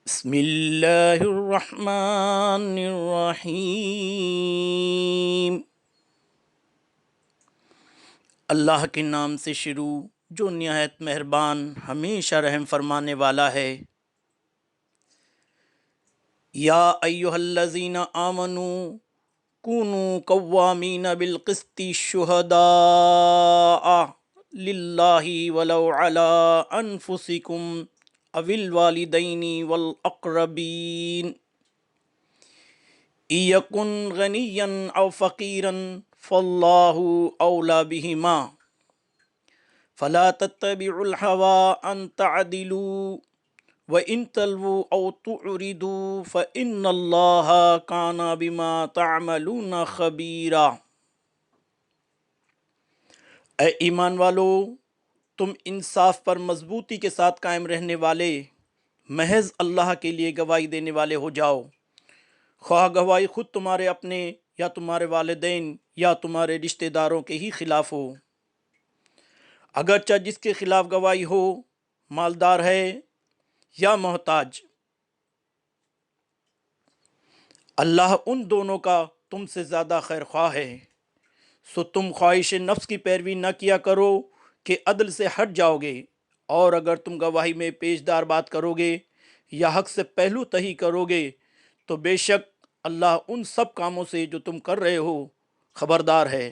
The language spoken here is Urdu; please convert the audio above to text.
بسم اللہ الرحمن الرحیم۔ اللہ کے نام سے شروع جو نہایت مہربان ہمیشہ رحم فرمانے والا ہے۔ یا ایہا الذین آمنوا کونوا قوامین بالقسط شہداء للہ ولو علی انفسکم او الوالدین والاقربین إن يكن غنيا أو فقيرا فالله أولى بهما فلا تتبعوا الهوى أن تعدلوا وإن تلووا أو تعرضوا فإن الله كان بما تعملون خبيرا۔ اے ایمان والو، تم انصاف پر مضبوطی کے ساتھ قائم رہنے والے محض اللہ کے لیے گواہی دینے والے ہو جاؤ، خواہ گواہی خود تمہارے اپنے یا تمہارے والدین یا تمہارے رشتہ داروں کے ہی خلاف ہو، اگرچہ جس کے خلاف گواہی ہو مالدار ہے یا محتاج۔ اللہ ان دونوں کا تم سے زیادہ خیر خواہ ہے، سو تم خواہش نفس کی پیروی نہ کیا کرو کہ عدل سے ہٹ جاؤ گے، اور اگر تم گواہی میں پیشدار بات کرو گے یا حق سے پہلو تہی کرو گے تو بے شک اللہ ان سب کاموں سے جو تم کر رہے ہو خبردار ہے۔